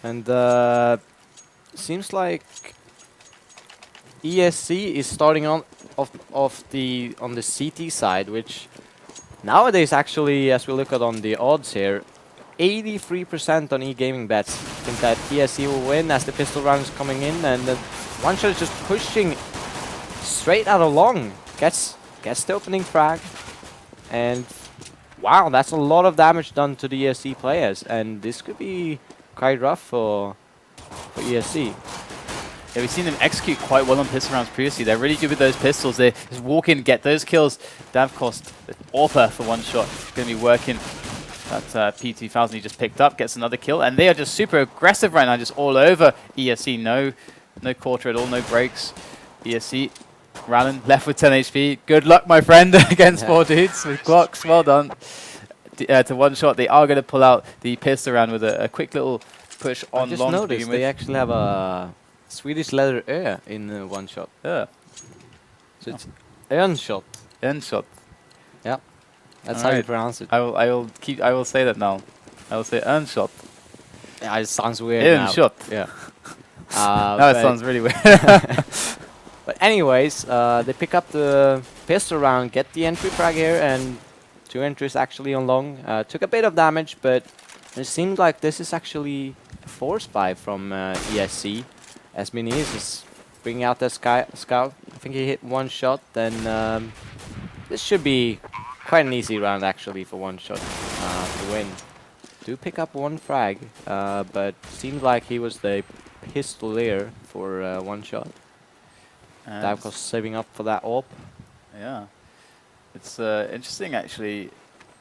And seems like ESC is starting on on the CT side, which nowadays actually, as we look at on the odds here, 83% on e-gaming bets think that ESC will win as the pistol round is coming in, and OneShot is just pushing straight out of long. Gets the opening frag, and wow, that's a lot of damage done to the ESC players, and this could be quite rough for ESC. Yeah, we've seen them execute quite well on pistol rounds previously. They're really good with those pistols. They just walk in, get those kills. Dav cost AWPer for OneShot. Going to be working that P2000 he just picked up, gets another kill, and they are just super aggressive right now, just all over ESC. No quarter at all, no breaks. ESC, Rallen left with 10 HP. Good luck, my friend, against 4 dudes with Glocks. Well done to OneShot. They are going to pull out the pistol round with a quick little push on long. I just noticed they actually have a Swedish letter Ö in OneShot. Yeah. So it's OneShot. OneShot. Yeah. That's All how you right. pronounce it. I will say that now. I will say OneShot. Yeah, it sounds weird now. OneShot. Yeah. Now it sounds really weird. But anyways, they pick up the pistol round, get the entry frag here, and 2 entries actually on long. Took a bit of damage, but it seemed like this is actually a force buy from ESC. As Miniz is bringing out the scout. I think he hit 1 shot, then this should be quite an easy round actually for OneShot to win. Do pick up 1 frag, but seemed like he was the pistolier for OneShot. That was saving up for that AWP. Yeah. It's interesting actually.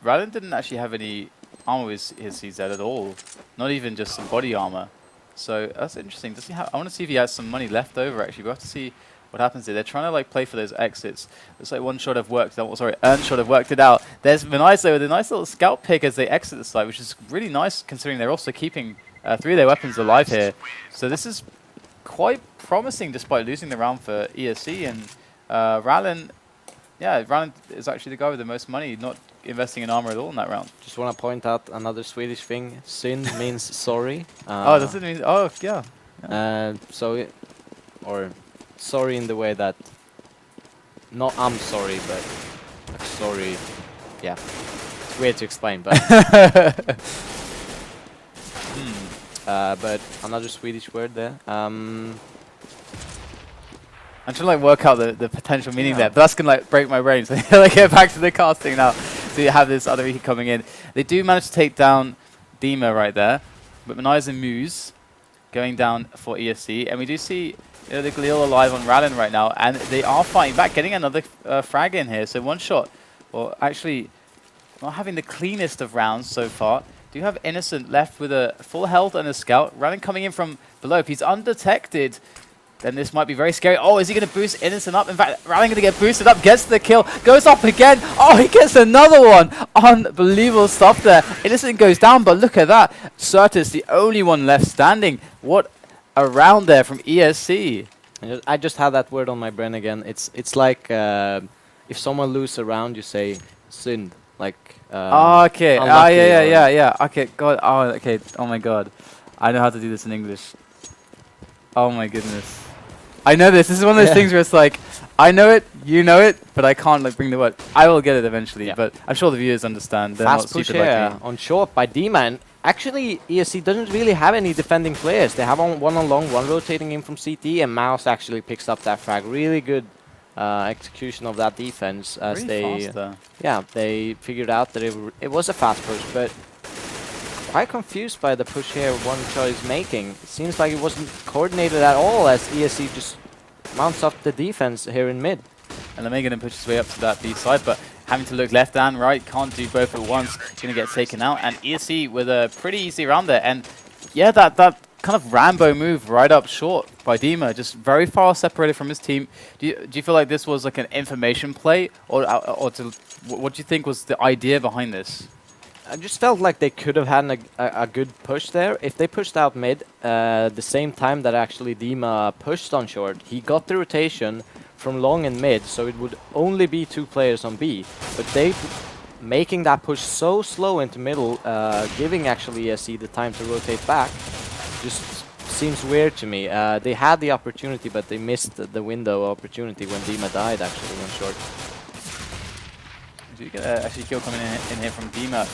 Rallen didn't actually have any armor with his CZ at all. Not even just some body armor. So that's interesting. Does he have? I want to see if he has some money left over actually. We'll have to see what happens here. They're trying to like play for those exits. Looks like OneShot have worked out. Sorry, EarnShot have worked it out. There's Venice with a nice little scout pick as they exit the site, which is really nice considering they're also keeping 3 of their weapons alive here. So this is quite promising despite losing the round for ESC. And Rallen, yeah, Rallen is actually the guy with the most money, not investing in armor at all in that round. Just want to point out another Swedish thing. Syn means sorry. Oh, does it mean? Oh, yeah. Or sorry in the way that, not I'm sorry, but like sorry. Yeah, it's weird to explain, but but another Swedish word there. I'm trying to like work out the potential meaning there, but that's gonna like break my brain. So like get back to the casting now. So you have this other Riki coming in. They do manage to take down Dima right there, but Manias and Muse going down for ESC, and we do see the Galil alive on Rallen right now, and they are fighting back, getting another frag in here. So OneShot, well, actually not having the cleanest of rounds so far. Do you have Innocent left with a full health and a scout? Rallen coming in from below. If he's undetected, then this might be very scary. Oh, is he going to boost Innocent up? In fact, Rallen going to get boosted up, gets the kill, goes up again. Oh, he gets another one. Unbelievable stuff there. Innocent goes down, but look at that. Certus, the only one left standing. What a round there from ESC. I just had that word on my brain again. It's like if someone loses a round, you say synd. Like okay. Yeah. Okay, God. Oh, okay. Oh my God. I know how to do this in English. Oh my goodness. I know this. This is one of those things where it's like, I know it, you know it, but I can't like bring the word. I will get it eventually, but I'm sure the viewers understand. They're fast not push stupid here like me. on short by Dima, and actually ESC doesn't really have any defending players. They have one on long, one rotating in from CT, and Mouse actually picks up that frag. Really good execution of that defense as really they figured out that it was a fast push, but quite confused by the push here OneShot is making. It seems like it wasn't coordinated at all as ESC just mounts up the defense here in mid. And Lemay going to push his way up to that B side, but having to look left and right, can't do both at once. Going to get taken out, and ESC with a pretty easy round there. And yeah, that kind of Rambo move right up short by Dima, just very far separated from his team. Do you feel like this was like an information play, or what do you think was the idea behind this? I just felt like they could have had a good push there. If they pushed out mid the same time that actually Dima pushed on short, he got the rotation from long and mid, so it would only be 2 players on B. But they making that push so slow into middle, giving actually ESC the time to rotate back. Just seems weird to me. They had the opportunity, but they missed the window opportunity when Dima died, actually, one short. You get actually kill coming in here from Dima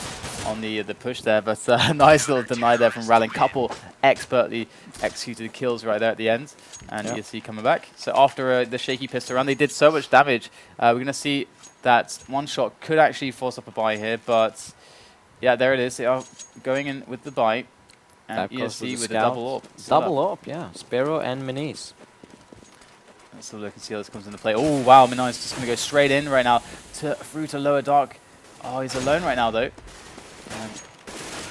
on the push there, but nice little deny there from Rallen. Couple expertly executed kills right there at the end, and ESC coming back. So after the shaky pistol round, they did so much damage. We're going to see that OneShot could actually force up a buy here, but yeah, there it is. They are going in with the buy, and ESC with a double AWP. Double AWP, yeah. Sparrow and Minis. Let's have a look and see how this comes into play. Oh, wow, Minai's just going to go straight in right now through to lower dark. Oh, he's alone right now, though.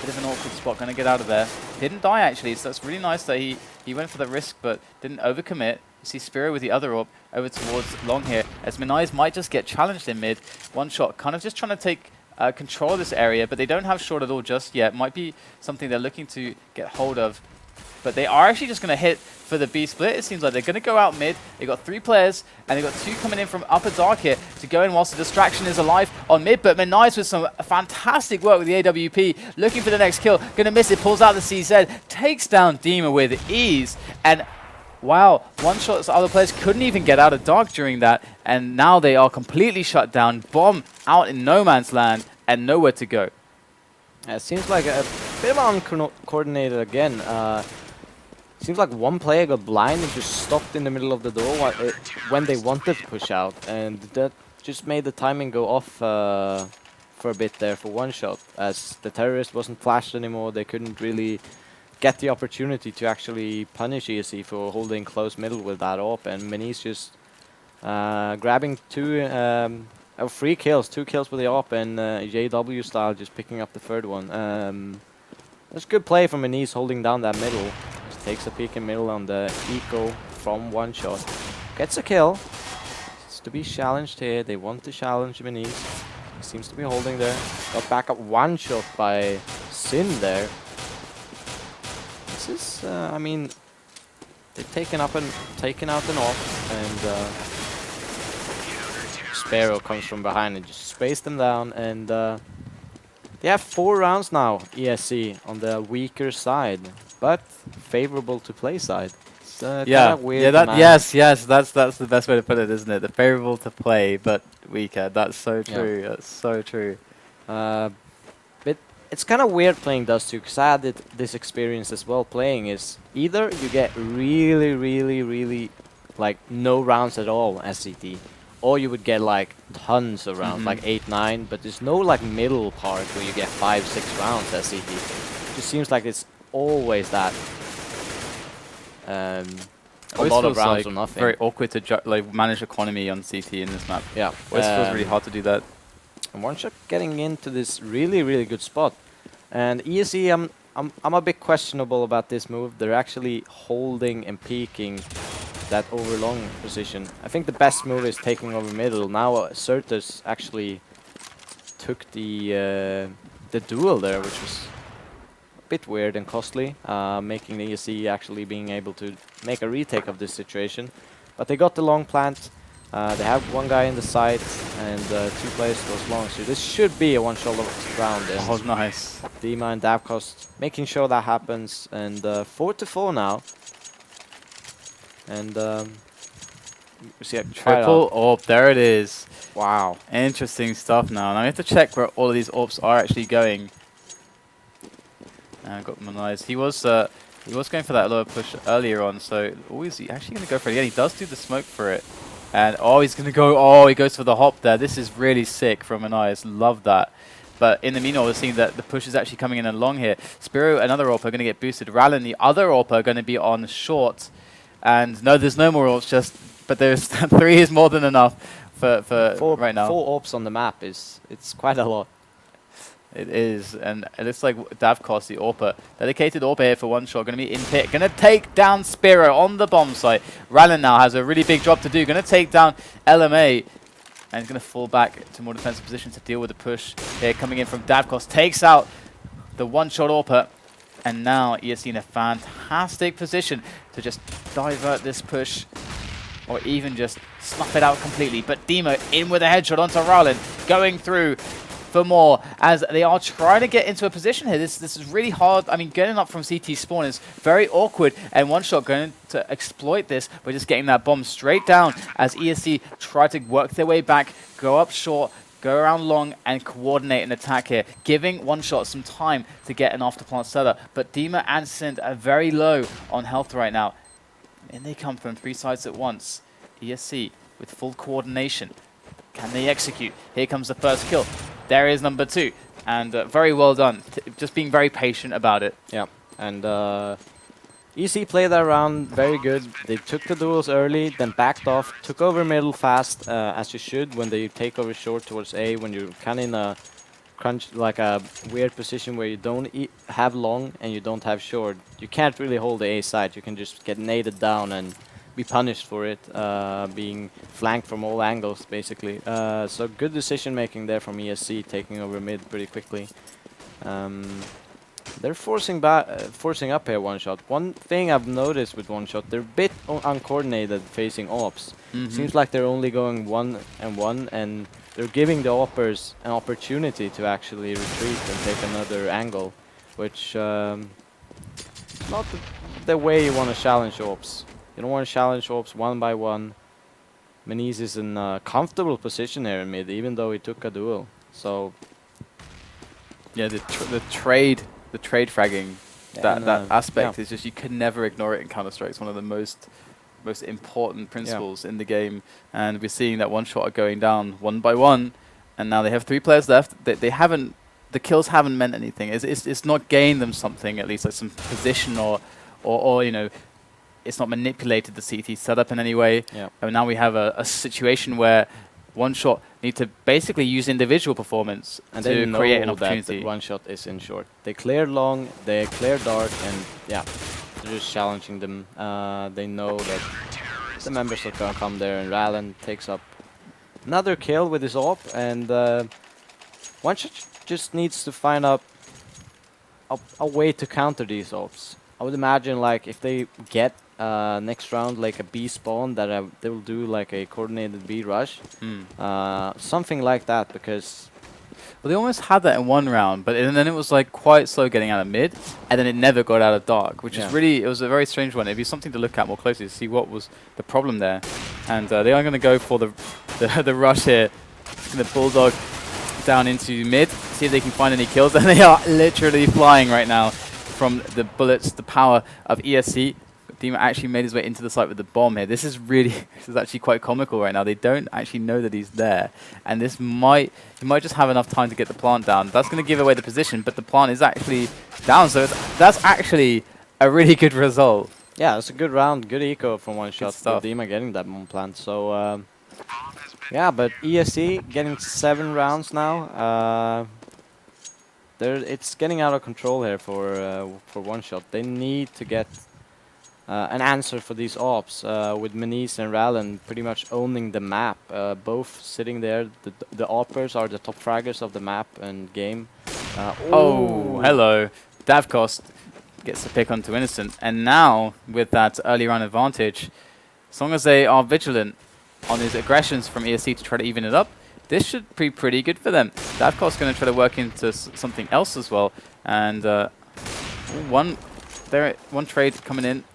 Bit of an awkward spot, going to get out of there. Didn't die, actually, so that's really nice that he went for the risk, but didn't overcommit. You see Spiro with the other AWP over towards long here, as Minai's might just get challenged in mid. OneShot kind of just trying to take control of this area, but they don't have short at all just yet. Might be something they're looking to get hold of. But they are actually just going to hit for the B split. It seems like they're going to go out mid. They've got 3 players, and they've got 2 coming in from upper dark here to go in whilst the distraction is alive on mid. But Minai's with some fantastic work with the AWP, looking for the next kill. Going to miss it, pulls out the CZ, takes down Dima with ease. And wow, OneShot's other players couldn't even get out of dark during that. And now they are completely shut down. Bomb out in no man's land and nowhere to go. It seems like a bit of uncoordinated again. Seems like one player got blind and just stopped in the middle of the door when they wanted to push out, and that just made the timing go off for a bit there for OneShot, as the terrorist wasn't flashed anymore. They couldn't really get the opportunity to actually punish ESC for holding close middle with that AWP, and Minis just grabbing 3 kills, 2 kills with the AWP, and JW style just picking up the 3rd one. That's good play from Minis holding down that middle. Just takes a peek in middle on the eco from OneShot. Gets a kill. It's to be challenged here. They want to challenge Minis. He seems to be holding there. Got back up OneShot by Sin there. This is, I mean, they've taken out an AWP, and Sparrow comes from behind and just sprays them down, and they have 4 rounds now, ESC, on the weaker side, but favorable to play side. It's yeah, weird. Yes, that's the best way to put it, isn't it? The favorable to play, but weaker. That's so true. Yeah. That's so true. But it's kind of weird playing Dust 2, because I had this experience as well playing. Is either you get really like no rounds at all SCT, or you would get like tons of rounds, like 8, 9, but there's no like middle part where you get 5, 6 rounds SCT. It just seems like it's always that. A lot of rounds like or nothing. Very awkward to like manage economy on CT in this map. Yeah, always feels really hard to do that. And OneShot getting into this really good spot, and ESC, I'm a bit questionable about this move. They're actually holding and peeking that over long position. I think the best move is taking over middle. Now Certus actually took the duel there, which was a bit weird and costly, making the ESC actually being able to make a retake of this situation. But they got the long plant. They have 1 guy in the site, and 2 players goes long. So this should be a one-shot round. Oh, nice. Dima and Davkost making sure that happens, and 4-4 now. And we see a triple AWP. There it is. Wow. Interesting stuff now. Now we have to check where all of these AWPs are actually going. Got Manais. He was going for that lower push earlier on, so is he actually going to go for it again? He does do the smoke for it. And he's going to go, he goes for the hop there. This is really sick from Manais. Love that. But in the meanwhile, we're seeing that the push is actually coming in along here. Spiro, another AWP, are going to get boosted. Rallen, the other AWP, are going to be on short. And no, there's no more AWPs, but there's 3 is more than enough for right now. 4 AWPs on the map it's quite a lot. It is, and it looks like Davkos, the AWPer, dedicated AWPer here for OneShot, going to be in pit, going to take down Spiro on the bomb site. Rallen now has a really big job to do, going to take down LMA, and he's going to fall back to more defensive position to deal with the push here coming in from Davkos, takes out the OneShot AWPer. And now ESC in a fantastic position to just divert this push, or even just snuff it out completely. But Dima in with a headshot onto Rallen, going through. for more as they are trying to get into a position here. This is really hard. I mean, getting up from CT spawn is very awkward, and OneShot going to exploit this by just getting that bomb straight down as ESC try to work their way back, go up short, go around long, and coordinate an attack here, giving OneShot some time to get an after-plant seller. But Dima and Sind are very low on health right now. And they come from 3 sides at once. ESC with full coordination. Can they execute? Here comes the first kill. There is number 2. And very well done. Just being very patient about it. Yeah, and EC played that round very good. They took the duels early, then backed off, took over middle fast, as you should when they take over short towards A, when you're kind of in a crunch, like a weird position where you don't have long and you don't have short. You can't really hold the A side. You can just get naded down and be punished for it, being flanked from all angles, basically. So good decision making there from ESC, taking over mid pretty quickly. They're forcing up here OneShot. One thing I've noticed with OneShot, they're a bit uncoordinated facing ops. Seems like they're only going 1-1, and they're giving the oppers an opportunity to actually retreat and take another angle, which not the way you want to challenge ops. You don't want to challenge ops 1 by 1. Meniz is in a comfortable position here in mid, even though he took a duel. So yeah, the trade fragging, that aspect is just, you can never ignore it in Counter-Strike. It's one of the most important principles in the game, and we're seeing that OneShot are going down 1 by 1, and now they have 3 players left. They haven't, the kills haven't meant anything. It's not gained them something, at least like some position or you know, it's not manipulated the CT setup in any way. And now we have a situation where OneShot need to basically use individual performance and to create an opportunity. That OneShot is in short. They cleared long, they cleared dark, and yeah, they're just challenging them. They know that the members are gonna come there, and Rallen takes up another kill with his AWP, and OneShot just needs to find a way to counter these AWPs. I would imagine, like, if they get next round like a B spawn, that they will do like a coordinated B rush, something like that, because well, they almost had that in one round, but then it was like quite slow getting out of mid, and then it never got out of dark, which is really, it was a very strange one. It'd be something to look at more closely to see what was the problem there. And they are going to go for the rush here. Going to bulldog down into mid, see if they can find any kills, and they are literally flying right now from the bullets, the power of ESC. Dima actually made his way into the site with the bomb here. This is actually quite comical right now. They don't actually know that he's there, and he might just have enough time to get the plant down. That's going to give away the position, but the plant is actually down, so that's actually a really good result. Yeah, it's a good round, good eco from OneShot. Dima getting that bomb plant. So yeah, but ESC getting 7 rounds now. It's getting out of control here for OneShot. They need to get an answer for these ops, with Meniz and Rallen pretty much owning the map, both sitting there. The oppers are the top fraggers of the map and game. Oh, hello. Davkost gets the pick onto Innocent, and now with that early round advantage, as long as they are vigilant on his aggressions from ESC to try to even it up, this should be pretty good for them. Davkost's going to try to work into something else as well, and one trade coming in.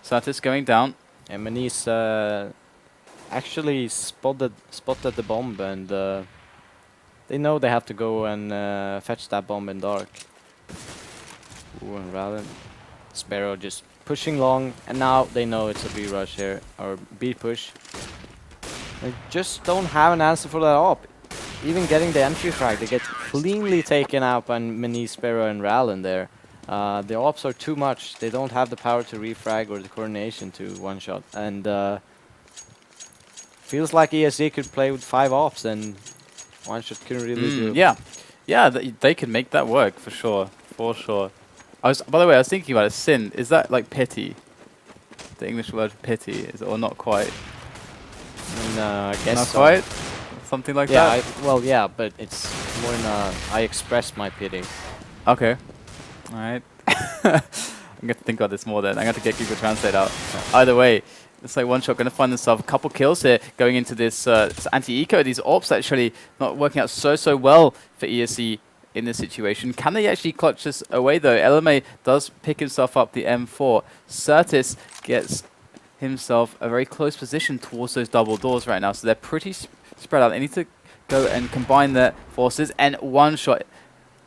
Satis going down. And Meniz actually spotted the bomb, and they know they have to go and fetch that bomb in dark. Ooh, and Rallen. Sparrow just pushing long, and now they know it's a B rush here, or B push. They just don't have an answer for that op. Even getting the entry frag, they get cleanly taken out by Meniz, Sparrow, and Rallen there. The ops are too much. They don't have the power to refrag or the coordination to OneShot. And feels like ESC could play with 5 ops, and OneShot couldn't really do. Yeah, they could make that work for sure. For sure. By the way, I was thinking about it. Sin, is that like pity? The English word pity, is it, or not quite? I guess not so. quite. Something like that. Well, yeah, but it's more in I express my pity. Okay. All right. I'm going to think about this more then. I'm going to get Google Translate out. Either way, it's like OneShot going to find themselves a couple kills here going into this anti-eco. These AWPs actually not working out so well for ESC in this situation. Can they actually clutch this away though? LMA does pick himself up the M4. Certis gets himself a very close position towards those double doors right now. So they're pretty spread out. They need to go and combine their forces. And OneShot,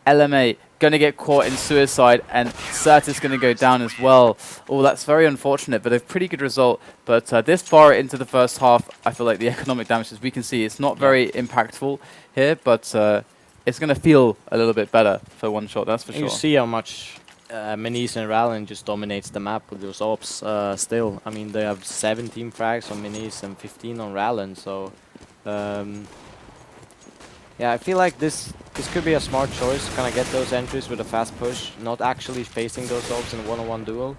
LMA, going to get caught in suicide. And Certis going to go down as well. Oh, that's very unfortunate, but a pretty good result. But this far into the first half, I feel like the economic damage, as we can see, it's not very impactful here. But it's going to feel a little bit better for OneShot, that's for sure. You see how much Minis and Rallen just dominates the map with those AWPs still. I mean, they have 17 frags on Minis and 15 on Rallen, so yeah, I feel like this could be a smart choice, kind of get those entries with a fast push, not actually facing those AWPs in a one-on-one duel.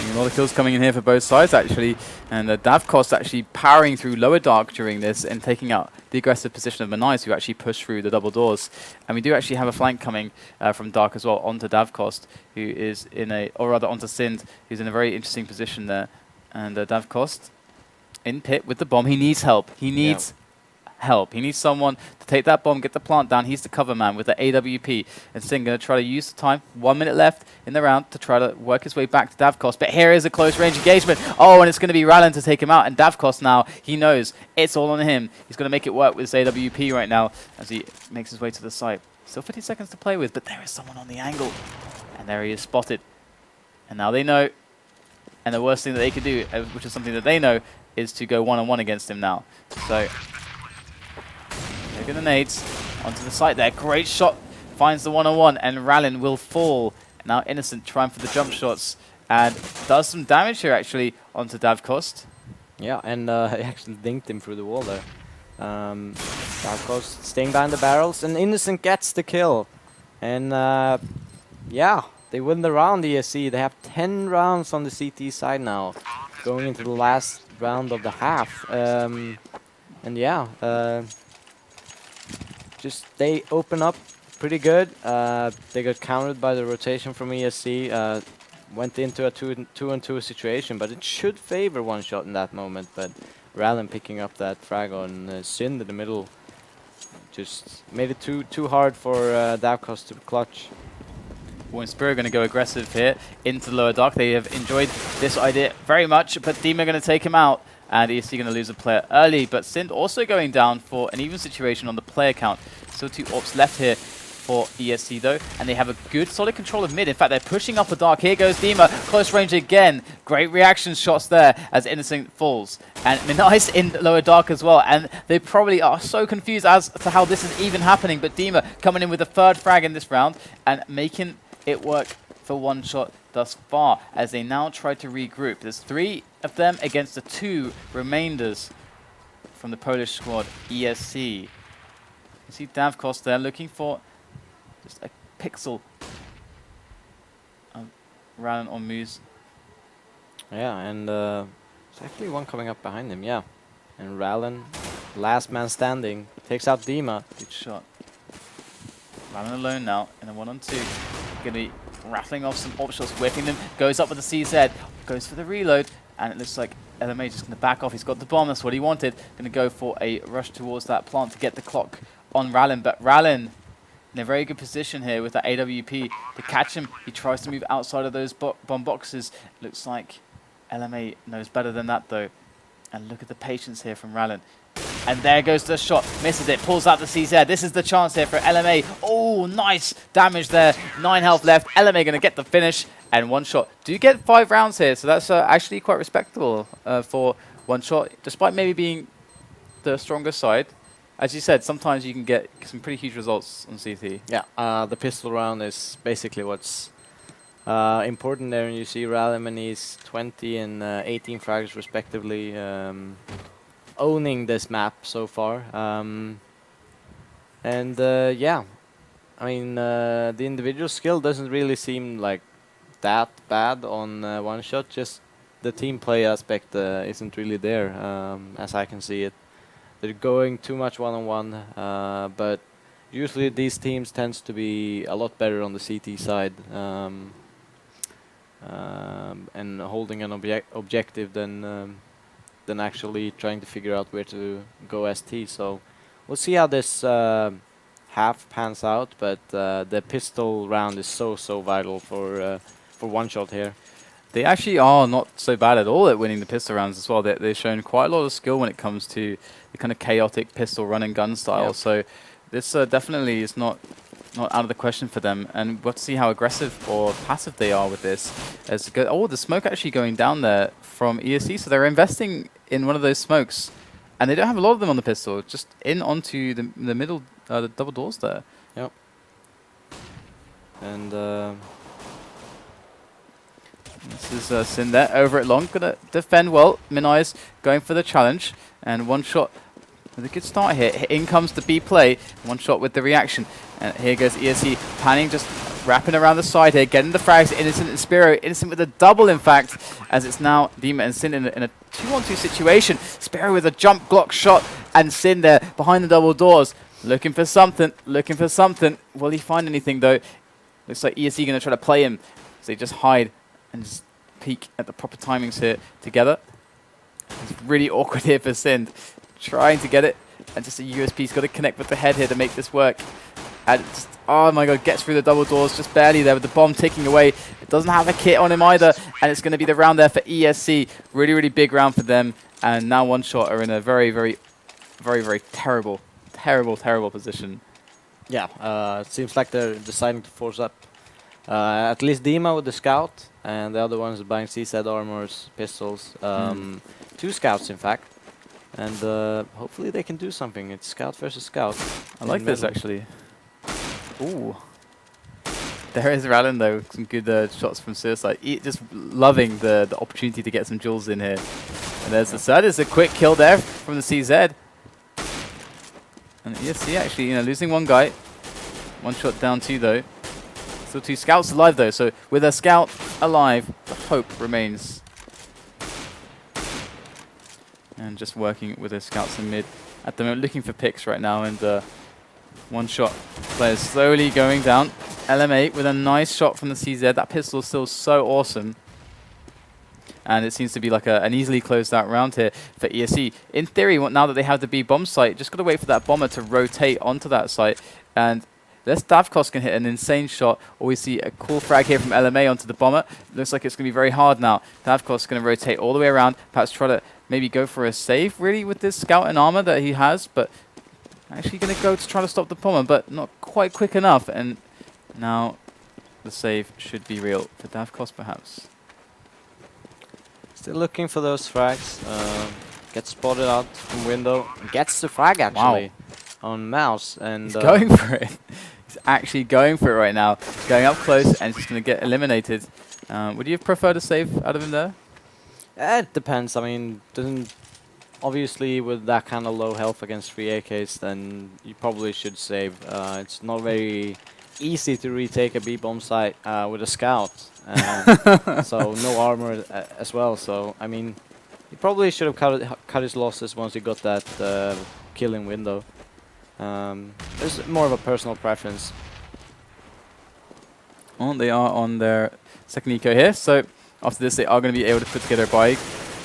A lot of kills coming in here for both sides, actually. And Davkos actually powering through lower dark during this and taking out the aggressive position of Manice, who actually pushed through the double doors. And we do actually have a flank coming from dark as well onto Davkos, who is in a, or rather onto Sind, who's in a very interesting position there. And Davkos in pit with the bomb. He needs help. He needs help. He needs someone to take that bomb, get the plant down. He's the cover man with the AWP. And Sin going to try to use the time, 1 minute left in the round, to try to work his way back to Davkos. But here is a close range engagement. Oh, and it's going to be Rallen to take him out. And Davkos now, he knows it's all on him. He's going to make it work with his AWP right now as he makes his way to the site. Still 50 seconds to play with, but there is someone on the angle. And there he is spotted. And now they know. And the worst thing that they could do, which is something that they know, is to go one-on-one against him now. So taking the nades onto the site there. Great shot. Finds the one-on-one, and Rallen will fall. Now Innocent trying for the jump shots and does some damage here actually onto Davkos. Yeah, and he actually dinked him through the wall there. Davkos staying behind the barrels, and Innocent gets the kill. And yeah, they win the round, ESC. They have 10 rounds on the CT side now, going into the last round of the half. And yeah, just they open up pretty good. They got countered by the rotation from ESC. Went into a 2-on-2 situation, but it should favor OneShot in that moment. But Rallen picking up that frag on Sind in the middle just made it too hard for Davkos to clutch. Spirit going to go aggressive here into the lower dark. They have enjoyed this idea very much, but Dima going to take him out. And ESC going to lose a player early, but Sind also going down for an even situation on the player count. Still 2 AWPs left here for ESC though, and they have a good solid control of mid. In fact, they're pushing up a dark. Here goes Dima, close range again. Great reaction shots there as Innocent falls. And Minice in lower dark as well, and they probably are so confused as to how this is even happening, but Dima coming in with a 3rd frag in this round and making it work for OneShot thus far as they now try to regroup. There's 3 of them against the 2 remainders from the Polish squad, ESC. You see Davkos there looking for just a pixel of Rallen on Moose. Yeah, and there's actually one coming up behind him, yeah. And Rallen, last man standing, takes out Dima. Good shot. Rallen alone now in a 1-on-2. Going to be rattling off some AWP shots, whipping them, goes up with the CZ, goes for the reload, and it looks like LMA just going to back off. He's got the bomb, that's what he wanted. Going to go for a rush towards that plant to get the clock on Rallen, but Rallen in a very good position here with that AWP to catch him. He tries to move outside of those bomb boxes. Looks like LMA knows better than that though. And look at the patience here from Rallen. And there goes the shot, misses it, pulls out the CZ. This is the chance here for LMA. Oh, nice damage there. 9 health left. LMA going to get the finish, and OneShot do get 5 rounds here, so that's actually quite respectable for OneShot, despite maybe being the stronger side. As you said, sometimes you can get some pretty huge results on CT. Yeah, the pistol round is basically what's important there, and you see Rallen and he's 20 and 18 frags respectively. Owning this map so far, and yeah, I mean the individual skill doesn't really seem like that bad on OneShot. Just the team play aspect isn't really there, as I can see it. They're going too much one-on-one, but usually these teams tends to be a lot better on the CT side. and holding an objective than actually trying to figure out where to go ST. So we'll see how this half pans out, but the pistol round is so vital for OneShot here. They actually are not so bad at all at winning the pistol rounds as well. They've shown quite a lot of skill when it comes to the kind of chaotic pistol run and gun style. Yep. So this definitely is not out of the question for them. And we'll see how aggressive or passive they are with this. Oh, the smoke actually going down there from ESC. So they're investing in one of those smokes. And they don't have a lot of them on the pistol. Just in onto the middle, the double doors there. Yep. And... This is Sin there, over at long, gonna defend well. Minai's going for the challenge, and OneShot with a good start here. In comes the B play, OneShot with the reaction. And here goes ESC, panning, just wrapping around the side here, getting the frags, Innocent and Spiro. Innocent with a double, in fact, as it's now Dima and Sin in a 2-on-2 situation. Spiro with a jump block shot, and Sin there behind the double doors. Looking for something, looking for something. Will he find anything, though? Looks like ESC gonna try to play him, so they just hide and just peek at the proper timings here together. It's really awkward here for Sind, trying to get it, and just a USP's got to connect with the head here to make this work. And just, oh my god, gets through the double doors just barely there with the bomb ticking away. It doesn't have a kit on him either, and it's going to be the round there for ESC. Really big round for them, and now OneShot are in a very terrible position. Yeah, it seems like they're deciding to force up. At least Dima with the scout, and the other ones buying CZ armors, pistols. 2 scouts, in fact. And hopefully they can do something. It's scout versus scout. I like this, actually. Ooh. There is Rallen, though. Some good shots from Suicide. Just loving the opportunity to get some jewels in here. And there's the third. It's a quick kill there from the CZ. And ESC actually, losing one guy. OneShot down 2, though. Still 2 scouts alive, though, so with a scout alive, the hope remains. And just working with the scouts in mid at the moment, looking for picks right now, and OneShot players slowly going down. LMA with a nice shot from the CZ. That pistol is still so awesome. And it seems to be like an easily closed out round here for ESC. In theory, now that they have the B bomb site, just got to wait for that bomber to rotate onto that site. And unless Davkos can hit an insane shot, or we see a cool frag here from LMA onto the bomber. Looks like it's going to be very hard now. Davkos is going to rotate all the way around, perhaps try to maybe go for a save, really, with this scout and armor that he has, but actually going to go to try to stop the bomber, but not quite quick enough. And now the save should be real for Davkos, perhaps. Still looking for those frags. Gets spotted out from window. Gets the frag, actually, on mouse. And he's going for it. He's actually going for it right now. Going up close, and he's going to get eliminated. Would you have preferred a save out of him there? It depends. I mean, obviously with that kind of low health against 3 AKs, then you probably should save. It's not very easy to retake a B-bomb site with a scout. So no armor as well. So, I mean, he probably should have cut his losses once he got that killing window. There's more of a personal preference. Well, they are on their second eco here, so after this they are going to be able to put together a buy,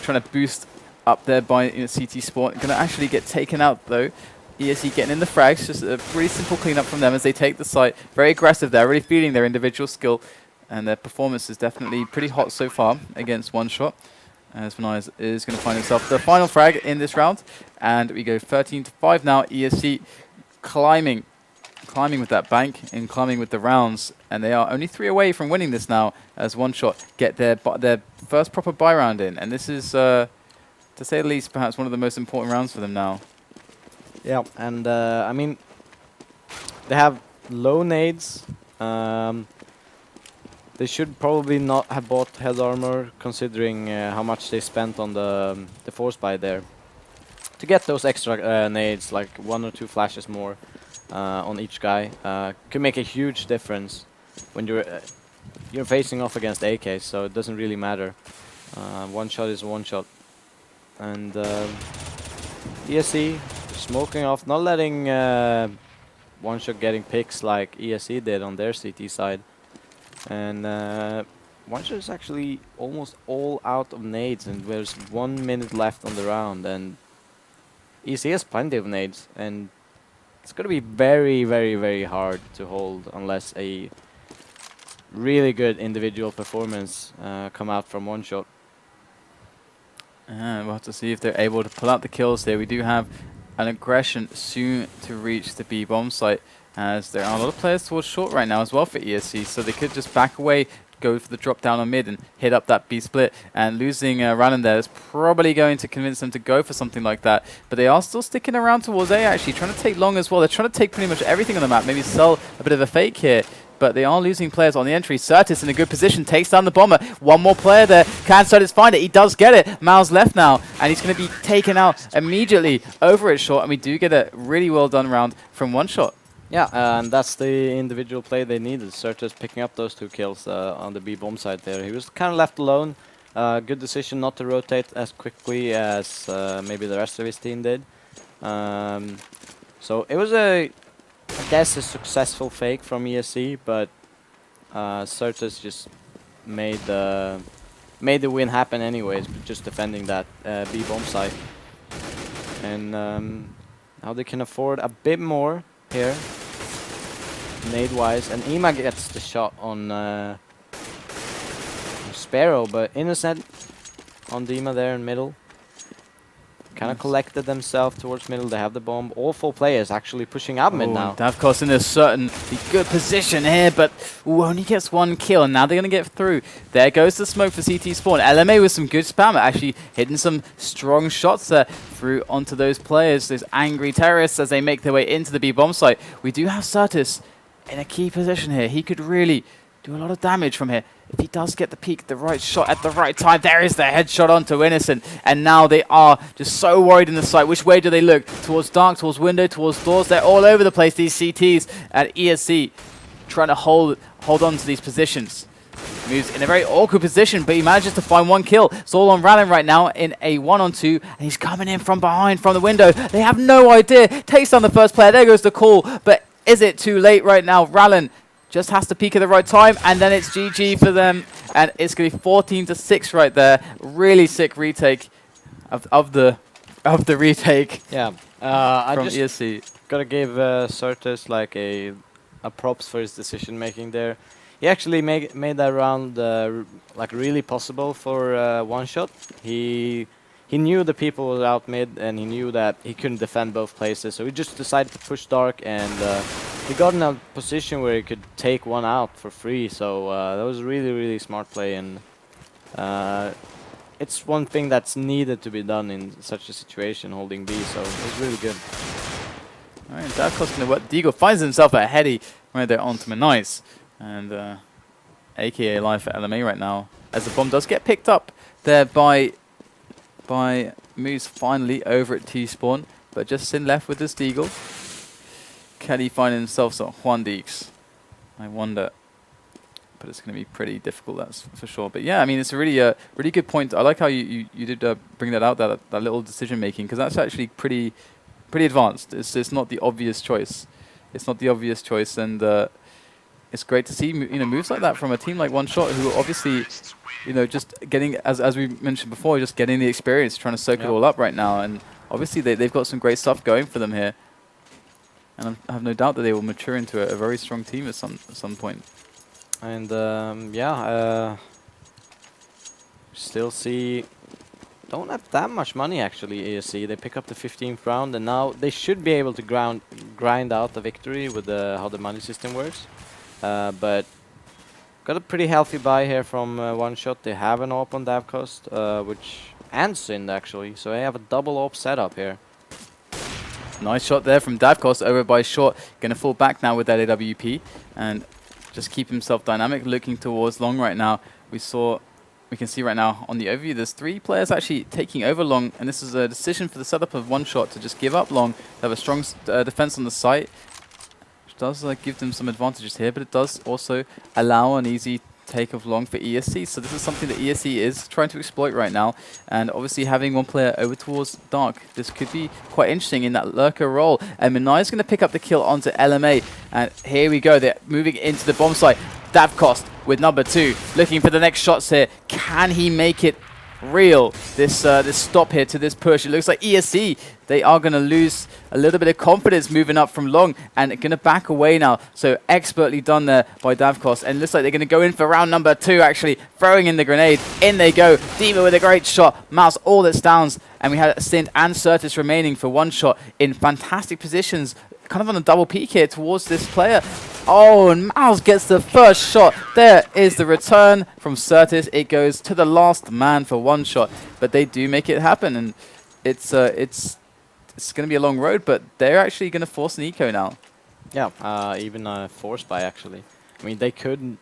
trying to boost up their buy in a CT spawn. Going to actually get taken out, though. ESC getting in the frags, just a pretty simple cleanup from them as they take the site. Very aggressive there, really feeling their individual skill, and their performance is definitely pretty hot so far against OneShot. As Vinay is going to find himself the final frag in this round, and we go 13-5 now. ESC climbing with that bank and climbing with the rounds, and they are only 3 away from winning this now as OneShot get their first proper buy round in, and this is, to say the least, perhaps one of the most important rounds for them now. Yeah, and I mean, they have low nades. They should probably not have bought head armor, considering how much they spent on the force buy there. To get those extra nades, like 1 or 2 flashes more on each guy, could make a huge difference when you're facing off against AKs. So it doesn't really matter. One shot is one shot, and ESC smoking off, not letting OneShot getting picks like ESC did on their CT side. And OneShot is actually almost all out of nades, and there's 1 minute left on the round, and ESC has plenty of nades, and it's gonna be very, very, very hard to hold unless a really good individual performance come out from OneShot. And we'll have to see if they're able to pull out the kills there. We do have an aggression soon to reach the B bomb site, as there are a lot of players towards short right now as well for ESC, so they could just back away, go for the drop down on mid and hit up that B split, and losing Rallen there is probably going to convince them to go for something like that. But they are still sticking around towards A, actually, trying to take long as well. They're trying to take pretty much everything on the map, maybe sell a bit of a fake here. But they are losing players on the entry. Certis in a good position, takes down the bomber. One more player there. Can Certis find it? He does get it. Mal's left now, and he's going to be taken out immediately over at short. And we do get a really well done round from OneShot. Yeah, and that's the individual play they needed. Certis picking up those 2 kills on the B bomb side there. He was kind of left alone. Good decision not to rotate as quickly as maybe the rest of his team did. So it was I guess a successful fake from ESC, but Certis just made the win happen anyways, just defending that B bomb site. And now they can afford a bit more here, nade-wise, and Ima gets the shot on Sparrow, but Innocent on Dima there in middle. Kind of collected themselves towards middle. They have the bomb. All 4 players actually pushing up mid now. Davkos in a certainly good position here, but only gets 1 kill, and now they're going to get through. There goes the smoke for CT spawn. LMA with some good spam, actually hitting some strong shots there through onto those players, those angry terrorists, as they make their way into the B bomb site. We do have Certis in a key position here. He could really do a lot of damage from here. If he does get the peak, the right shot at the right time, there is the headshot onto Innocent. And now they are just so worried in the site. Which way do they look? Towards dark, towards window, towards doors. They're all over the place, these CTs at ESC, trying to hold on to these positions. Moves in a very awkward position, but he manages to find 1 kill. It's all on Rallen right now in a 1-on-2, and he's coming in from behind, from the window. They have no idea. Takes down the first player. There goes the call. But is it too late right now? Rallen just has to peak at the right time, and then it's GG for them, and it's going to be 14-6 right there. Really sick retake of the retake. Yeah, I from just ESC. gotta give Certis like a props for his decision making there. He actually made that round like really possible for OneShot. He knew the people were out mid, and he knew that he couldn't defend both places, so he just decided to push dark, and he got in a position where he could take 1 out for free. So that was really, really smart play, and it's one thing that's needed to be done in such a situation, holding B. So it was really good. All right, Davkos going to work. Deagle finds himself a heady right there onto Nice, and AKA live for LMA right now, as the bomb does get picked up there by Moose finally over at T-spawn, but just Sin left with this Deagle. Can he find himself some Juan Deeks? I wonder. But it's going to be pretty difficult, that's for sure. But yeah, I mean, it's a really good point. I like how you did bring that out, that little decision making, because that's actually pretty advanced. It's not the obvious choice. It's not the obvious choice, and it's great to see moves like that from a team like OneShot, who obviously just getting, as we mentioned before, just getting the experience, trying to soak it all up right now, and obviously they've got some great stuff going for them here, and I have no doubt that they will mature into a very strong team at some point. And still see, don't have that much money actually. ESC, they pick up the 15th round, and now they should be able to grind out the victory with how the money system works. But got a pretty healthy buy here from OneShot. They have an AWP on Davkos, and Sind actually, so they have a double AWP setup here. Nice shot there from Davkos over by Short. Going to fall back now with that AWP and just keep himself dynamic, looking towards long right now. We can see right now on the overview, there's 3 players actually taking over long, and this is a decision for the setup of OneShot to just give up long. They have a strong defense on the site, which does give them some advantages here, but it does also allow an easy take of long for ESC. So this is something that ESC is trying to exploit right now, and obviously having 1 player over towards dark, this could be quite interesting in that lurker role. And Minai is going to pick up the kill onto LMA, and here we go, they're moving into the bomb site. Davkost with number 2, looking for the next shots here. Can he make it real? This stop here to this push. It looks like ESC, they are going to lose a little bit of confidence moving up from long and going to back away now. So expertly done there by Davkost. And it looks like they're going to go in for round number 2, actually. Throwing in the grenade. In they go. Dima with a great shot. Mouse all its downs. And we had Stint and Certus remaining for OneShot in fantastic positions. Kind of on a double peek here towards this player. Oh, and Mouse gets the first shot. There is the return from Certus. It goes to the last man for OneShot, but they do make it happen, and it's going to be a long road, but they're actually going to force an eco now. Yeah, even a force buy actually. I mean, they could,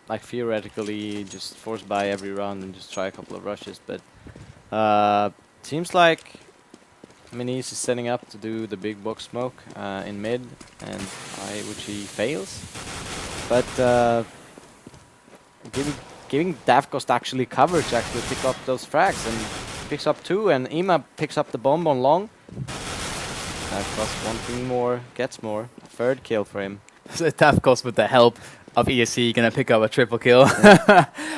like, theoretically just force buy every round and just try a couple of rushes, but seems like Minis is setting up to do the big box smoke in mid, and which he fails. But giving Davkost actually cover to actually pick up those frags, and picks up 2, and Ima picks up the bomb on long. Davkost wanting more, gets more. 3rd kill for him. So Davkost with the help of ESC going to pick up a triple kill.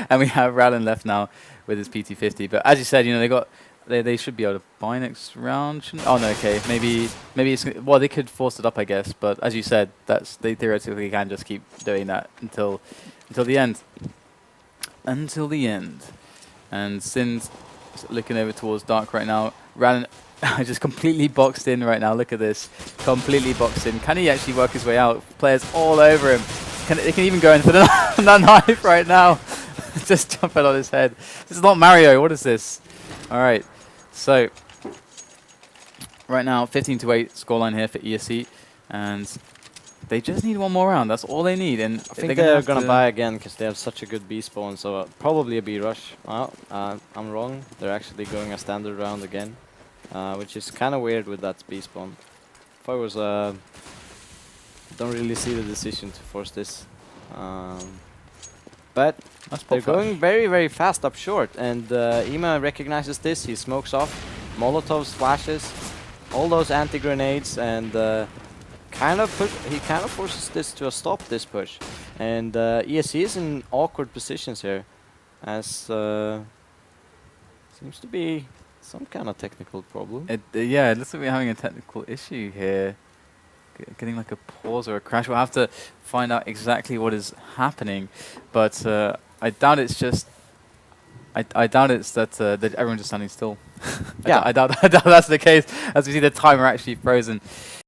And we have Rallen left now with his PT50. But as you said, you know, they should be able to buy next round. Oh no, okay, maybe it's, well, they could force it up, I guess. But as you said, they theoretically can just keep doing that until the end. Until the end. And Sin's looking over towards Dark right now. Rallen just completely boxed in right now. Look at this, completely boxed in. Can he actually work his way out? Players all over him. They can even go in for the knife right now. Just jumping on his head. This is not Mario. What is this? All right. So right now, 15-8 scoreline here for ESC, and they just need one more round. That's all they need. And I think they're gonna buy again because they have such a good B spawn. So probably a B rush. Well, I'm wrong. They're actually going a standard round again, which is kind of weird with that B spawn. If I was, don't really see the decision to force this. But they're going very, very fast up short, and Ima recognizes this. He smokes off, Molotov flashes, all those anti-grenades, and he kind of forces this to a stop, this push. And ESC is in awkward positions here, as seems to be some kind of technical problem. Yeah, it looks like we're having a technical issue here. Getting like a pause or a crash. We'll have to find out exactly what is happening, but I doubt it's just. I doubt it's that everyone's just standing still. Yeah, I doubt that's the case, as we see the timer actually frozen.